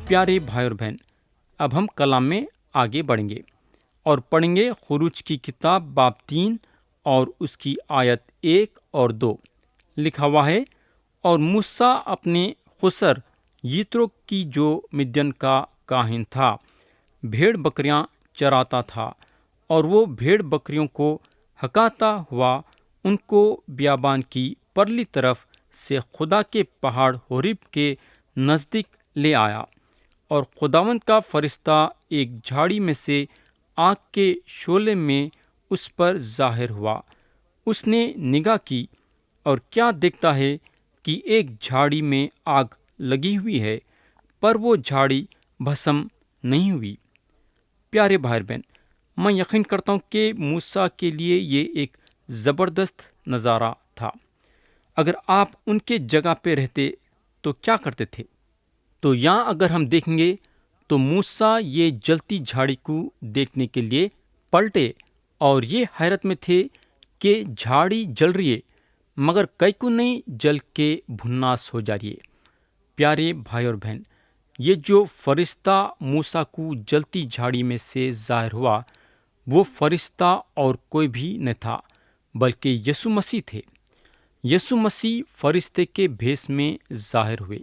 پیارے بھائی اور بہن، اب ہم کلام میں آگے بڑھیں گے اور پڑھیں گے خروج کی کتاب باب 3 اور اس کی آیت 1 اور 2۔ لکھا ہوا ہے، اور موسیٰ اپنے خسر یترو کی جو مدین کا کاہن تھا بھیڑ بکریاں چراتا تھا، اور وہ بھیڑ بکریوں کو ہکاتا ہوا ان کو بیابان کی پرلی طرف سے خدا کے پہاڑ حوریب کے نزدیک لے آیا، اور خداوند کا فرشتہ ایک جھاڑی میں سے آگ کے شعلے میں اس پر ظاہر ہوا۔ اس نے نگاہ کی اور کیا دیکھتا ہے کہ ایک جھاڑی میں آگ لگی ہوئی ہے، پر وہ جھاڑی بھسم نہیں ہوئی۔ پیارے بھائی بہن، میں یقین کرتا ہوں کہ موسیٰ کے لیے یہ ایک زبردست نظارہ تھا۔ اگر آپ ان کے جگہ پہ رہتے تو کیا کرتے تھے؟ تو یہاں اگر ہم دیکھیں گے تو موسیٰ یہ جلتی جھاڑی کو دیکھنے کے لیے پلٹے اور یہ حیرت میں تھے کہ جھاڑی جل رہی ہے مگر کئی کو نہیں جل کے بھناس ہو جا رہی ہے۔ پیارے بھائی اور بہن، یہ جو فرشتہ موسیٰ کو جلتی جھاڑی میں سے ظاہر ہوا، وہ فرشتہ اور کوئی بھی نہ تھا بلکہ یسوع مسیح تھے۔ یسوع مسیح فرشتے کے بھیس میں ظاہر ہوئے۔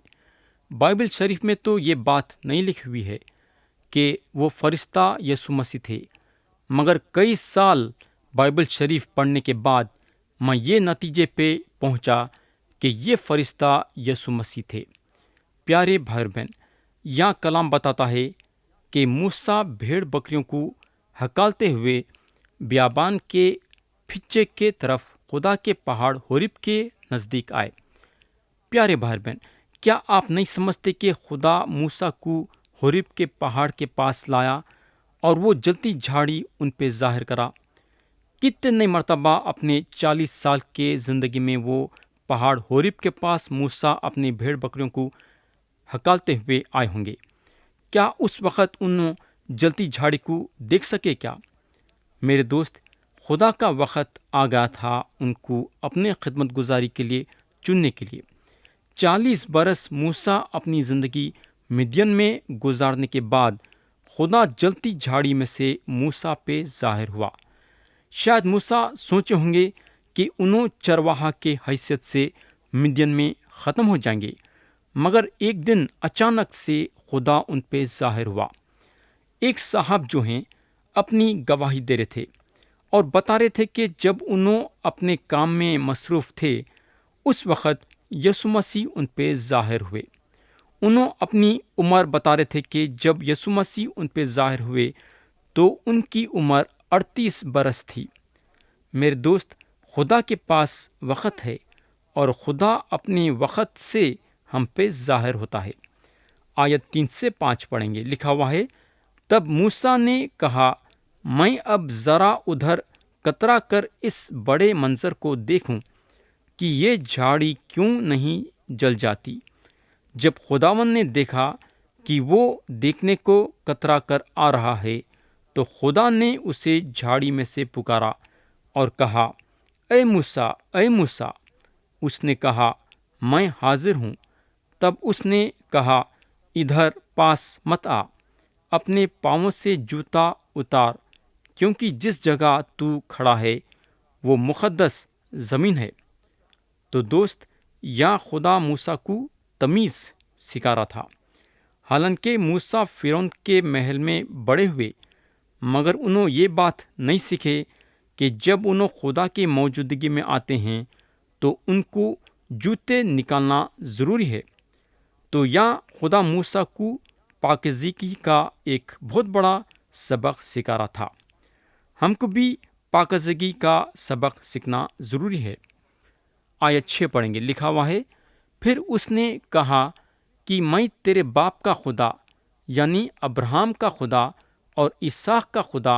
بائبل شریف میں تو یہ بات نہیں لکھی ہوئی ہے کہ وہ فرشتہ یسوع مسیح تھے، مگر کئی سال بائبل شریف پڑھنے کے بعد میں یہ نتیجے پہ پہنچا کہ یہ فرشتہ یسوع مسیح تھے۔ پیارے بھائی بہن، یہاں کلام بتاتا ہے کہ موسیٰ بھیڑ بکریوں کو ہکالتے ہوئے بیابان کے پھچے کے طرف خدا کے پہاڑ حوریب کے نزدیک آئے۔ پیارے بھائی بہن، کیا آپ نہیں سمجھتے کہ خدا موسیٰ کو حوریب کے پہاڑ کے پاس لایا اور وہ جلتی جھاڑی ان پہ ظاہر کرا؟ کتنے مرتبہ اپنے 40 سال کے زندگی میں وہ پہاڑ حوریب کے پاس موسیٰ اپنی بھیڑ بکریوں کو ہکالتے ہوئے آئے ہوں گے؟ کیا اس وقت انہوں جلتی جھاڑی کو دیکھ سکے کیا؟ میرے دوست، خدا کا وقت آ گیا تھا ان کو اپنے خدمت گزاری کے لیے چننے کے لیے۔ 40 برس موسیٰ اپنی زندگی مدین میں گزارنے کے بعد خدا جلتی جھاڑی میں سے موسیٰ پہ ظاہر ہوا۔ شاید موسیٰ سوچے ہوں گے کہ انہوں چرواہا کے حیثیت سے مدین میں ختم ہو جائیں گے، مگر ایک دن اچانک سے خدا ان پہ ظاہر ہوا۔ ایک صاحب جو ہیں اپنی گواہی دے رہے تھے اور بتا رہے تھے کہ جب انہوں اپنے کام میں مصروف تھے اس وقت یسوع مسیح ان پہ ظاہر ہوئے۔ انہوں اپنی عمر بتا رہے تھے کہ جب یسوع مسیح ان پہ ظاہر ہوئے تو ان کی عمر 38 برس تھی۔ میرے دوست، خدا کے پاس وقت ہے اور خدا اپنے وقت سے ہم پہ ظاہر ہوتا ہے۔ آیت 3 سے 5 پڑھیں گے۔ لکھا ہوا ہے، تب موسیٰ نے کہا، میں اب ذرا ادھر کترا کر اس بڑے منظر کو دیکھوں کہ یہ جھاڑی کیوں نہیں جل جاتی۔ جب خداوند نے دیکھا کہ وہ دیکھنے کو کترا کر آ رہا ہے تو خدا نے اسے جھاڑی میں سے پکارا اور کہا، اے موسیٰ، اے موسیٰ۔ اس نے کہا، میں حاضر ہوں۔ تب اس نے کہا، ادھر پاس مت آ، اپنے پاؤں سے جوتا اتار، کیونکہ جس جگہ تو کھڑا ہے وہ مقدس زمین ہے۔ تو دوست، یا خدا موسیٰ کو تمیز سکھا رہا تھا۔ حالانکہ موسیٰ فرعون کے محل میں بڑے ہوئے، مگر انہوں یہ بات نہیں سیکھے کہ جب انہوں خدا کی موجودگی میں آتے ہیں تو ان کو جوتے نکالنا ضروری ہے۔ تو یہاں خدا موسیٰ کو پاکیزگی کا ایک بہت بڑا سبق سکھا رہا تھا۔ ہم کو بھی پاکیزگی کا سبق سیکھنا ضروری ہے۔ آیت 6 پڑھیں گے۔ لکھا ہوا ہے، پھر اس نے کہا کہ میں تیرے باپ کا خدا یعنی ابراہیم کا خدا اور اسحاق کا خدا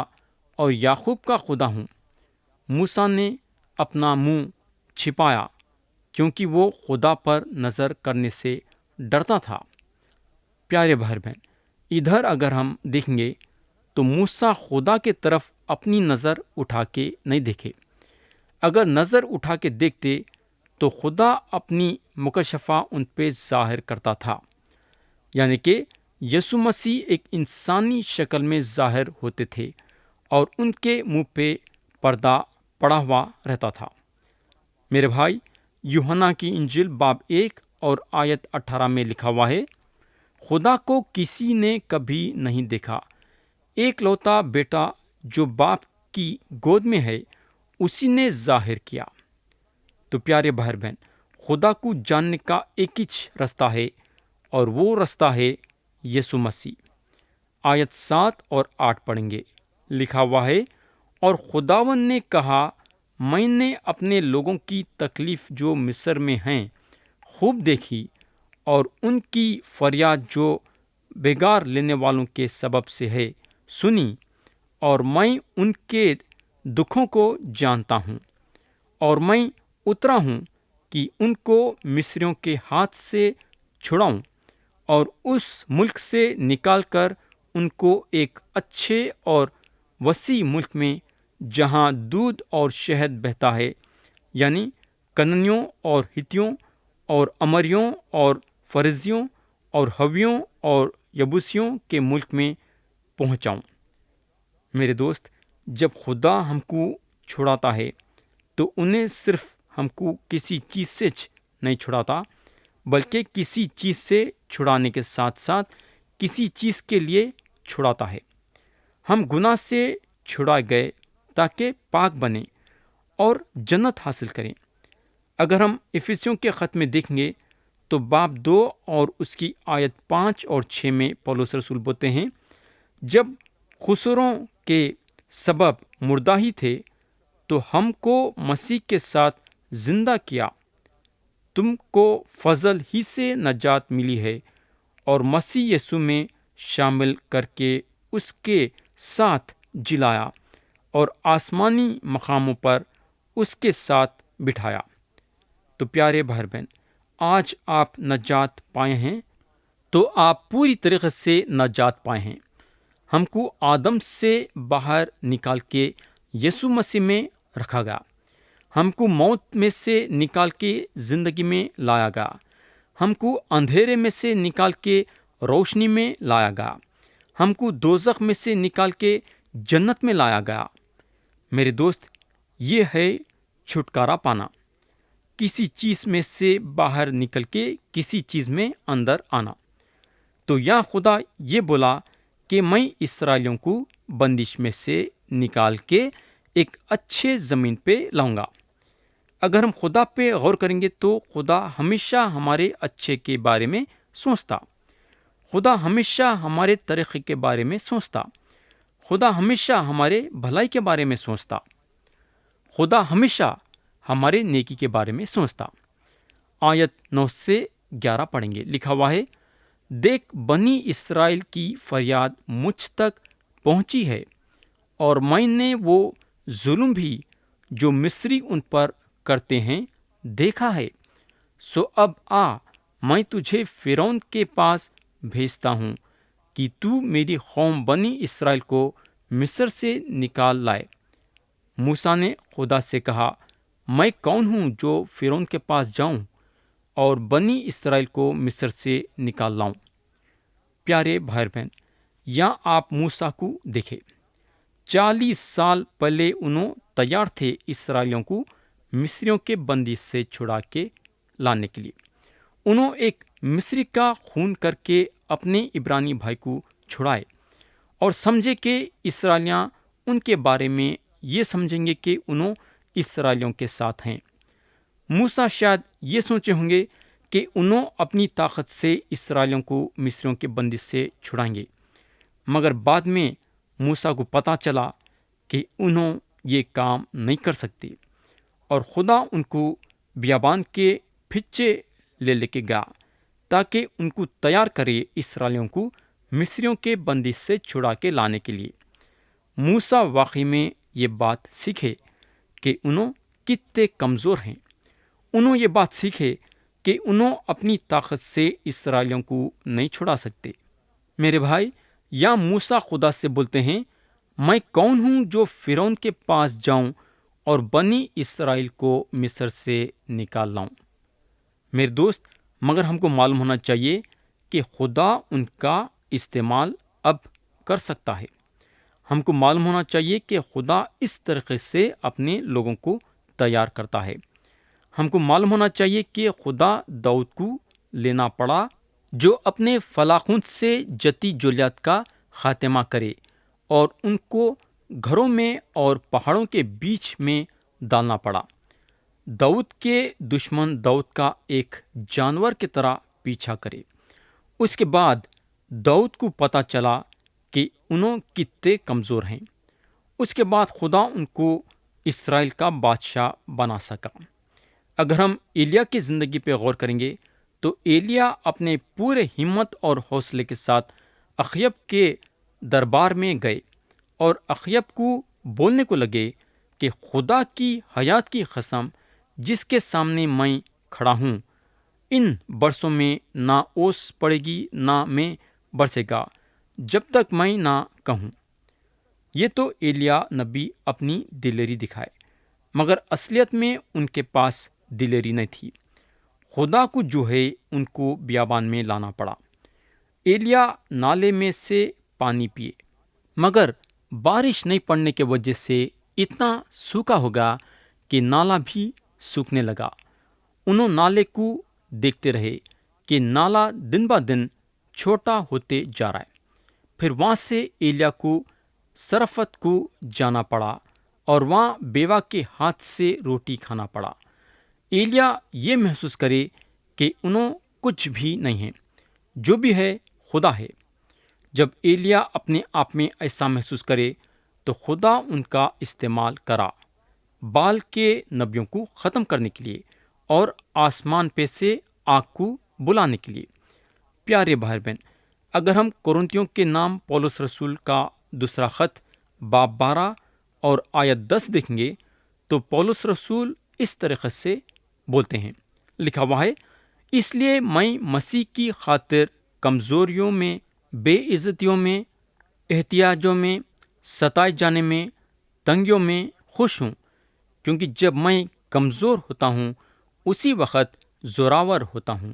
اور یعقوب کا خدا ہوں۔ موسیٰ نے اپنا منہ چھپایا کیونکہ وہ خدا پر نظر کرنے سے ڈرتا تھا۔ پیارے بھائی بہن، ادھر اگر ہم دیکھیں گے تو موسیٰ خدا کے طرف اپنی نظر اٹھا کے نہیں دیکھے۔ اگر نظر اٹھا کے دیکھتے تو خدا اپنی مکشفہ ان پہ ظاہر کرتا تھا، یعنی کہ یسوع مسیح ایک انسانی شکل میں ظاہر ہوتے تھے اور ان کے منہ پہ پردہ پڑا ہوا رہتا تھا۔ میرے بھائی، یوحنا کی انجیل باب 1 اور آیت 18 میں لکھا ہوا ہے، خدا کو کسی نے کبھی نہیں دیکھا، ایک لوتا بیٹا جو باپ کی گود میں ہے اسی نے ظاہر کیا۔ تو پیارے بھائی بہن، خدا کو جاننے کا ایک ہی رستہ ہے اور وہ رستہ ہے یسوع مسیح۔ آیت 7 اور 8 پڑھیں گے، لکھا ہوا ہے، اور خداوند نے کہا، میں نے اپنے لوگوں کی تکلیف جو مصر میں ہیں خوب دیکھی، اور ان کی فریاد جو بگار لینے والوں کے سبب سے ہے سنی، اور میں ان کے دکھوں کو جانتا ہوں، اور میں اترا ہوں کہ ان کو مصریوں کے ہاتھ سے چھڑاؤں اور اس ملک سے نکال کر ان کو ایک اچھے اور وسیع ملک میں، جہاں دودھ اور شہد بہتا ہے، یعنی کننیوں اور ہتیوں اور امریوں اور فرزیوں اور ہویوں اور یبوسیوں کے ملک میں پہنچاؤں۔ میرے دوست، جب خدا ہم کو چھڑاتا ہے تو انہیں صرف ہم کو کسی چیز سے نہیں چھڑاتا، بلکہ کسی چیز سے چھڑانے کے ساتھ ساتھ کسی چیز کے لیے چھڑاتا ہے۔ ہم گناہ سے چھڑائے گئے تاکہ پاک بنیں اور جنت حاصل کریں۔ اگر ہم افسیوں کے خط میں دیکھیں گے تو باب 2 اور اس کی آیت 5 اور 6 میں پولس رسول بولتے ہیں، جب خسروں کے سبب مردہ ہی تھے تو ہم کو مسیح کے ساتھ زندہ کیا، تم کو فضل ہی سے نجات ملی ہے، اور مسیح یسوع میں شامل کر کے اس کے ساتھ جلایا اور آسمانی مقاموں پر اس کے ساتھ بٹھایا۔ تو پیارے بھائی بہن، آج آپ نجات پائے ہیں تو آپ پوری طریقے سے نجات پائے ہیں۔ ہم کو آدم سے باہر نکال کے یسوع مسیح میں رکھا گیا، ہم کو موت میں سے نکال کے زندگی میں لایا گیا، ہم کو اندھیرے میں سے نکال کے روشنی میں لایا گیا، ہم کو دوزخ میں سے نکال کے جنت میں لایا گیا۔ میرے دوست، یہ ہے چھٹکارا پانا، کسی چیز میں سے باہر نکل کے کسی چیز میں اندر آنا۔ تو یا خدا یہ بولا کہ میں اسرائیلیوں کو بندش میں سے نکال کے ایک اچھے زمین پہ لاؤں گا۔ اگر ہم خدا پہ غور کریں گے تو خدا ہمیشہ ہمارے اچھے کے بارے میں سوچتا، خدا ہمیشہ ہمارے ترقی کے بارے میں سوچتا، خدا ہمیشہ ہمارے بھلائی کے بارے میں سوچتا، خدا ہمیشہ ہمارے نیکی کے بارے میں سوچتا۔ آیت 9 سے 11 پڑھیں گے، لکھا ہوا ہے، دیکھ بنی اسرائیل کی فریاد مجھ تک پہنچی ہے، اور میں نے وہ ظلم بھی جو مصری ان پر کرتے ہیں دیکھا ہے، سو اب آ، میں تجھے فرعون کے پاس بھیجتا ہوں کہ تو میری قوم بنی اسرائیل کو مصر سے نکال لائے۔ موسیٰ نے خدا سے کہا، میں کون ہوں جو فرعون کے پاس جاؤں اور بنی اسرائیل کو مصر سے نکال لاؤں؟ پیارے بھائی بہن، یہاں آپ موسیٰ کو دیکھیں، 40 سال پہلے انہوں تیار تھے اسرائیلیوں کو مصریوں کے بندش سے چھڑا کے لانے کے لیے۔ انہوں ایک مصری کا خون کر کے اپنے عبرانی بھائی کو چھڑائے اور سمجھے کہ اسرائیلیاں ان کے بارے میں یہ سمجھیں گے کہ انہوں اسرائیلیوں کے ساتھ ہیں۔ موسیٰ شاید یہ سوچے ہوں گے کہ انہوں اپنی طاقت سے اسرائیلیوں کو مصریوں کے بندش سے چھڑائیں گے، مگر بعد میں موسیٰ کو پتہ چلا کہ انہوں یہ کام نہیں کر سکتے، اور خدا ان کو بیابان کے پھچے لے کے گیا تاکہ ان کو تیار کرے اسرائیلیوں کو مصریوں کے بندش سے چھڑا کے لانے کے لیے۔ موسیٰ واقعی میں یہ بات سیکھے کہ انہوں کتنے کمزور ہیں، انہوں یہ بات سیکھے کہ انہوں اپنی طاقت سے اسرائیلیوں کو نہیں چھڑا سکتے۔ میرے بھائی، یا موسیٰ خدا سے بولتے ہیں، میں کون ہوں جو فرعون کے پاس جاؤں اور بنی اسرائیل کو مصر سے نکال لاؤں؟ میرے دوست، مگر ہم کو معلوم ہونا چاہیے کہ خدا ان کا استعمال اب کر سکتا ہے۔ ہم کو معلوم ہونا چاہیے کہ خدا اس طریقے سے اپنے لوگوں کو تیار کرتا ہے۔ ہم کو معلوم ہونا چاہیے کہ خدا داؤد کو لینا پڑا جو اپنے فلاخن سے جتی جولیات کا خاتمہ کرے اور ان کو گھروں میں اور پہاڑوں کے بیچ میں ڈالنا پڑا۔ داؤد کے دشمن داؤد کا ایک جانور کی طرح پیچھا کرے۔ اس کے بعد داؤد کو پتہ چلا کہ انہوں کتنے کمزور ہیں۔ اس کے بعد خدا ان کو اسرائیل کا بادشاہ بنا سکا۔ اگر ہم ایلیا کی زندگی پہ غور کریں گے تو ایلیا اپنے پورے ہمت اور حوصلے کے ساتھ اخیب کے دربار میں گئے اور اخیب کو بولنے کو لگے کہ خدا کی حیات کی قسم جس کے سامنے میں کھڑا ہوں، ان برسوں میں نہ اوس پڑے گی نہ میں برسے گا جب تک میں نہ کہوں۔ یہ تو ایلیا نبی اپنی دلیری دکھائے، مگر اصلیت میں ان کے پاس دلیری نہیں تھی۔ خدا کو جو ہے ان کو بیابان میں لانا پڑا۔ ایلیا نالے میں سے پانی پیے، مگر بارش نہیں پڑنے کی وجہ سے اتنا سوکھا ہوگا کہ نالا بھی سوکھنے لگا۔ انہوں نالے کو دیکھتے رہے کہ نالا دن با دن چھوٹا ہوتے جا رہا ہے۔ پھر وہاں سے ایلیا کو سرفت کو جانا پڑا اور وہاں بیوہ کے ہاتھ سے روٹی کھانا پڑا۔ ایلیا یہ محسوس کرے کہ انہوں کچھ بھی نہیں ہے، جو بھی ہے خدا ہے۔ جب ایلیا اپنے آپ میں ایسا محسوس کرے تو خدا ان کا استعمال کرا بال کے نبیوں کو ختم کرنے کے لیے اور آسمان پہ سے آگ کو بلانے کے لیے۔ پیارے بھائی بہن، اگر ہم کورنتھیوں کے نام پولس رسول کا دوسرا خط باب 12 اور آیت 10 دیکھیں گے تو پولس رسول اس طریقے سے بولتے ہیں، لکھا ہوا ہے، اس لیے میں مسیح کی خاطر کمزوریوں میں، بے عزتیوں میں، احتیاجوں میں، ستائے جانے میں، تنگیوں میں خوش ہوں، کیونکہ جب میں کمزور ہوتا ہوں اسی وقت زوراور ہوتا ہوں۔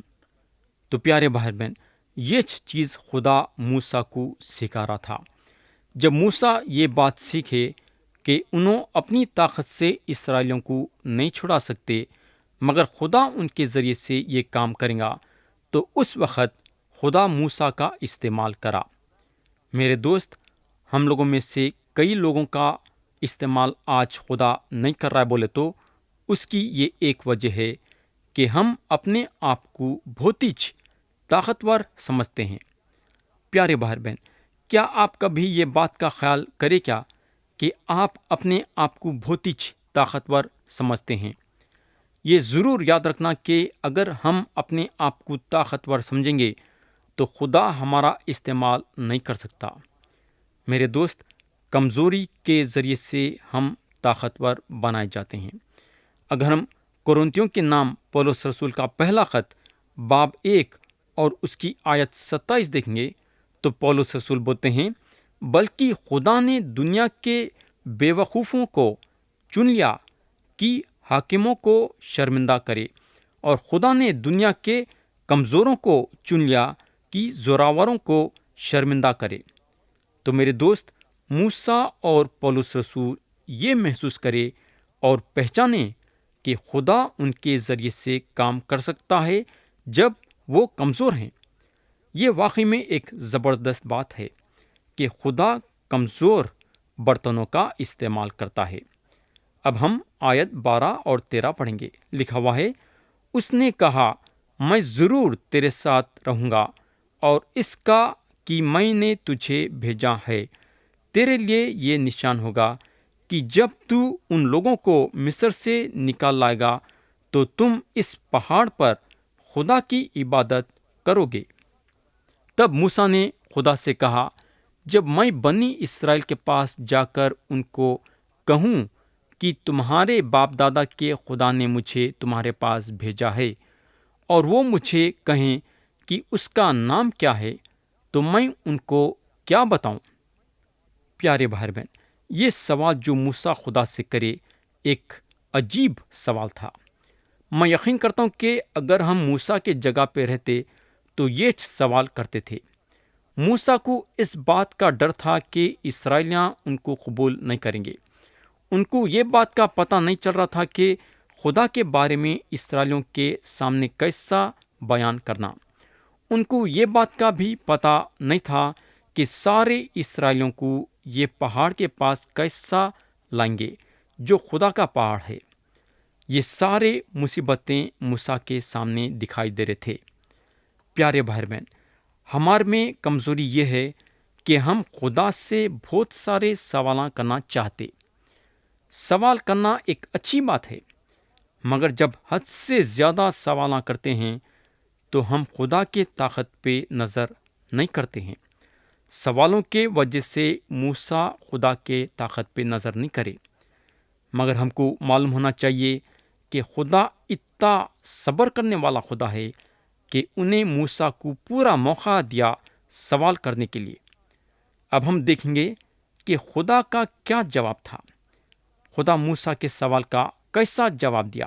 تو پیارے بھائی بہن، یہ چیز خدا موسیٰ کو سکھا رہا تھا۔ جب موسیٰ یہ بات سیکھے کہ انہوں اپنی طاقت سے اسرائیلیوں کو نہیں چھڑا سکتے مگر خدا ان کے ذریعے سے یہ کام کرے گا، تو اس وقت خدا موسیٰ کا استعمال کرا۔ میرے دوست، ہم لوگوں میں سے کئی لوگوں کا استعمال آج خدا نہیں کر رہا ہے بولے تو اس کی یہ ایک وجہ ہے کہ ہم اپنے آپ کو بہت ہی طاقتور سمجھتے ہیں۔ پیارے بھائی بہن، کیا آپ کبھی یہ بات کا خیال کرے کیا کہ آپ اپنے آپ کو بہت ہی طاقتور سمجھتے ہیں؟ یہ ضرور یاد رکھنا کہ اگر ہم اپنے آپ کو طاقتور سمجھیں گے تو خدا ہمارا استعمال نہیں کر سکتا۔ میرے دوست، کمزوری کے ذریعے سے ہم طاقتور بنائے جاتے ہیں۔ اگر ہم کورنتھیوں کے نام پولس رسول کا پہلا خط باب 1 اور اس کی آیت 27 دیکھیں گے تو پولس رسول بولتے ہیں، بلکہ خدا نے دنیا کے بے وقوفوں کو چن لیا کہ حاکموں کو شرمندہ کرے، اور خدا نے دنیا کے کمزوروں کو چن لیا کہ زوراوروں کو شرمندہ کرے۔ تو میرے دوست، موسیٰ اور پولس رسول یہ محسوس کرے اور پہچانے کہ خدا ان کے ذریعے سے کام کر سکتا ہے جب وہ کمزور ہیں۔ یہ واقعی میں ایک زبردست بات ہے کہ خدا کمزور برتنوں کا استعمال کرتا ہے۔ اب ہم آیت 12 اور 13 پڑھیں گے، لکھا ہوا ہے، اس نے کہا، میں ضرور تیرے ساتھ رہوں گا، اور اس کا کہ میں نے تجھے بھیجا ہے تیرے لیے یہ نشان ہوگا کہ جب تو ان لوگوں کو مصر سے نکال لائے گا تو تم اس پہاڑ پر خدا کی عبادت کرو گے۔ تب موسیٰ نے خدا سے کہا، جب میں بنی اسرائیل کے پاس جا کر ان کو کہوں کہ تمہارے باپ دادا کے خدا نے مجھے تمہارے پاس بھیجا ہے، اور وہ مجھے کہیں کہ اس کا نام کیا ہے، تو میں ان کو کیا بتاؤں؟ پیارے بھائی بہن، یہ سوال جو موسیٰ خدا سے کرے ایک عجیب سوال تھا۔ میں یقین کرتا ہوں کہ اگر ہم موسیٰ کے جگہ پہ رہتے تو یہ سوال کرتے تھے۔ موسیٰ کو اس بات کا ڈر تھا کہ اسرائیلیاں ان کو قبول نہیں کریں گے۔ ان کو یہ بات کا پتہ نہیں چل رہا تھا کہ خدا کے بارے میں اسرائیلیوں کے سامنے کیسا بیان کرنا۔ ان کو یہ بات کا بھی پتہ نہیں تھا کہ سارے اسرائیلیوں کو یہ پہاڑ کے پاس کیسا لائیں گے جو خدا کا پہاڑ ہے۔ یہ سارے مصیبتیں موسیٰ کے سامنے دکھائی دے رہے تھے۔ پیارے بھائی بہن، ہمارے میں کمزوری یہ ہے کہ ہم خدا سے بہت سارے سوال کرنا چاہتے۔ سوال کرنا ایک اچھی بات ہے، مگر جب حد سے زیادہ سوال کرتے ہیں تو ہم خدا کے طاقت پہ نظر نہیں کرتے ہیں۔ سوالوں کے وجہ سے موسیٰ خدا کے طاقت پہ نظر نہیں کرے، مگر ہم کو معلوم ہونا چاہیے کہ خدا اتنا صبر کرنے والا خدا ہے کہ انہیں موسیٰ کو پورا موقع دیا سوال کرنے کے لیے۔ اب ہم دیکھیں گے کہ خدا کا کیا جواب تھا۔ خدا موسیٰ کے سوال کا کیسا جواب دیا؟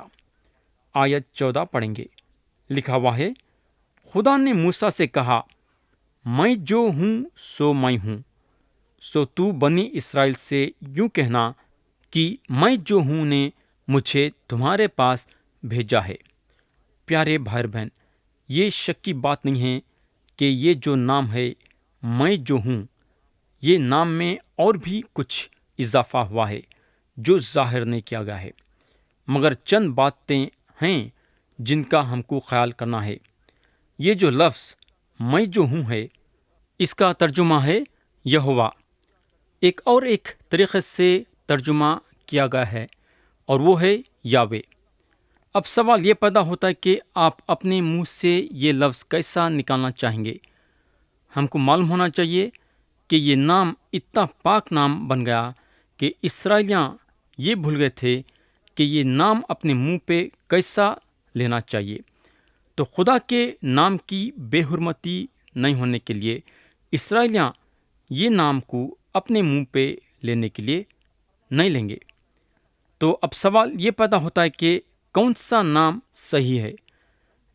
آیت 14 پڑھیں گے۔ لکھا ہوا ہے، خدا نے موسیٰ سے کہا، میں جو ہوں سو میں ہوں، سو تو بنی اسرائیل سے یوں کہنا کہ میں جو ہوں نے مجھے تمہارے پاس بھیجا ہے۔ پیارے بھائی بہن، یہ شک کی بات نہیں ہے کہ یہ جو نام ہے میں جو ہوں، یہ نام میں اور بھی کچھ اضافہ ہوا ہے جو ظاہر نہیں کیا گیا ہے، مگر چند باتیں ہیں جن کا ہم کو خیال کرنا ہے۔ یہ جو لفظ میں جو ہوں ہے، اس کا ترجمہ ہے یہوہ۔ ایک طریقے سے ترجمہ کیا گیا ہے اور وہ ہے یاوے۔ اب سوال یہ پیدا ہوتا ہے کہ آپ اپنے منہ سے یہ لفظ کیسا نکالنا چاہیں گے؟ ہم کو معلوم ہونا چاہیے کہ یہ نام اتنا پاک نام بن گیا کہ اسرائیلیاں یہ بھول گئے تھے کہ یہ نام اپنے منہ پہ کیسا لینا چاہیے۔ تو خدا کے نام کی بے حرمتی نہیں ہونے کے لیے اسرائیلیاں یہ نام کو اپنے منہ پہ لینے کے لیے نہیں لیں گے۔ تو اب سوال یہ پیدا ہوتا ہے کہ کون سا نام صحیح ہے،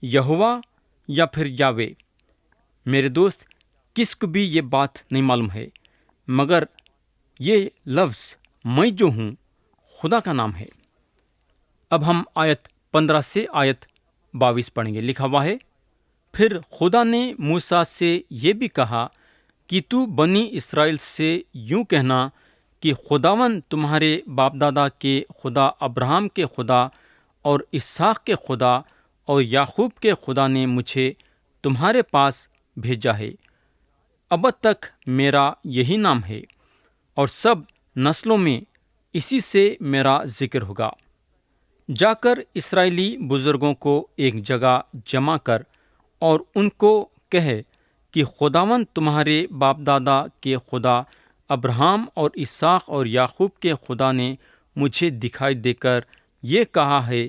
یہوہ یا پھر یاوے؟ میرے دوست، کس کو بھی یہ بات نہیں معلوم ہے، مگر یہ لفظ میں جو ہوں خدا کا نام ہے۔ اب ہم آیت 15 سے آیت 22 پڑھیں گے۔ لکھا ہوا ہے، پھر خدا نے موسیٰ سے یہ بھی کہا کہ تو بنی اسرائیل سے یوں کہنا کہ خداوند تمہارے باپ دادا کے خدا، ابراہم کے خدا اور اسحاق کے خدا اور یعقوب کے خدا نے مجھے تمہارے پاس بھیجا ہے۔ اب تک میرا یہی نام ہے اور سب نسلوں میں اسی سے میرا ذکر ہوگا۔ جا کر اسرائیلی بزرگوں کو ایک جگہ جمع کر اور ان کو کہے کہ خداوند تمہارے باپ دادا کے خدا، ابراہم اور اسحاق اور یعقوب کے خدا نے مجھے دکھائی دے کر یہ کہا ہے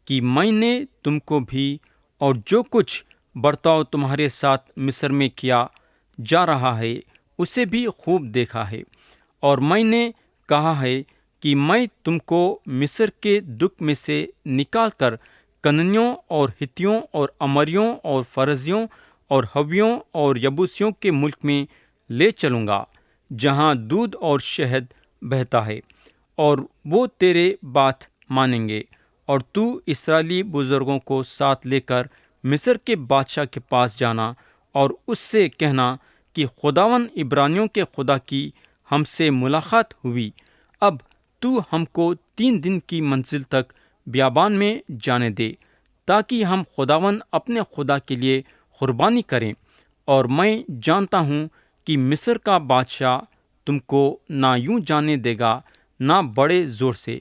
کہ میں نے تم کو بھی اور جو کچھ برتاؤ تمہارے ساتھ مصر میں کیا جا رہا ہے اسے بھی خوب دیکھا ہے، اور میں نے کہا ہے کہ میں تم کو مصر کے دکھ میں سے نکال کر کننیوں اور ہتیوں اور امریوں اور فرزیوں اور حویوں اور یبوسیوں کے ملک میں لے چلوں گا، جہاں دودھ اور شہد بہتا ہے، اور وہ تیرے بات مانیں گے۔ اور تو اسرائیلی بزرگوں کو ساتھ لے کر مصر کے بادشاہ کے پاس جانا اور اس سے کہنا کہ خداوند عبرانیوں کے خدا کی ہم سے ملاقات ہوئی، اب تو ہم کو 3 دن کی منزل تک بیابان میں جانے دے، تاکہ ہم خداوند اپنے خدا کے لیے قربانی کریں، اور میں جانتا ہوں کہ مصر کا بادشاہ تم کو نہ یوں جانے دے گا نہ بڑے زور سے،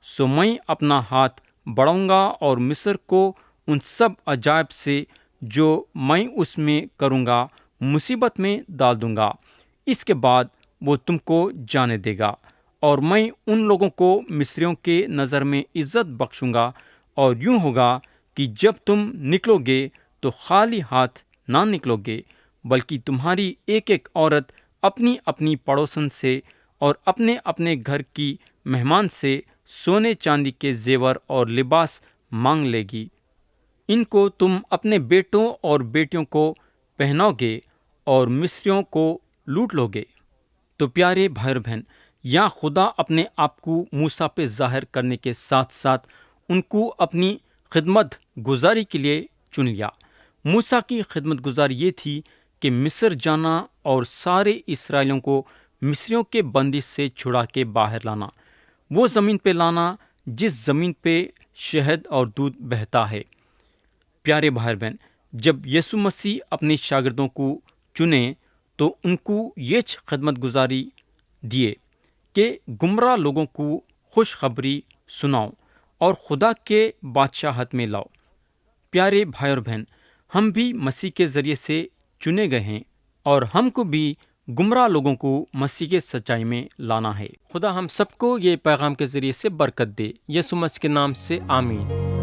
سو میں اپنا ہاتھ بڑھاؤں گا اور مصر کو ان سب عجائب سے جو میں اس میں کروں گا مصیبت میں ڈال دوں گا۔ اس کے بعد وہ تم کو جانے دے گا، اور میں ان لوگوں کو مصریوں کے نظر میں عزت بخشوں گا، اور یوں ہوگا کہ جب تم نکلو گے تو خالی ہاتھ نہ نکلو گے، بلکہ تمہاری ایک ایک عورت اپنی اپنی پڑوسن سے اور اپنے اپنے گھر کی مہمان سے سونے چاندی کے زیور اور لباس مانگ لے گی۔ ان کو تم اپنے بیٹوں اور بیٹیوں کو پہناؤ گے، اور مصریوں کو لوٹ لو گے۔ تو پیارے بھائی اور بہن، یا خدا اپنے آپ کو موسیٰ پہ ظاہر کرنے کے ساتھ ساتھ ان کو اپنی خدمت گزاری کے لیے چن لیا۔ موسیٰ کی خدمت گزاری یہ تھی کہ مصر جانا اور سارے اسرائیلیوں کو مصریوں کے بندش سے چھڑا کے باہر لانا، وہ زمین پہ لانا جس زمین پہ شہد اور دودھ بہتا ہے۔ پیارے بھائی بہن، جب یسوع مسیح اپنے شاگردوں کو چنے تو ان کو یہ خدمت گزاری دیے کہ گمراہ لوگوں کو خوشخبری سناؤ اور خدا کے بادشاہت میں لاؤ۔ پیارے بھائی اور بہن، ہم بھی مسیح کے ذریعے سے چنے گئے ہیں اور ہم کو بھی گمراہ لوگوں کو مسیح کے سچائی میں لانا ہے۔ خدا ہم سب کو یہ پیغام کے ذریعے سے برکت دے، یسوع مسیح کے نام سے آمین۔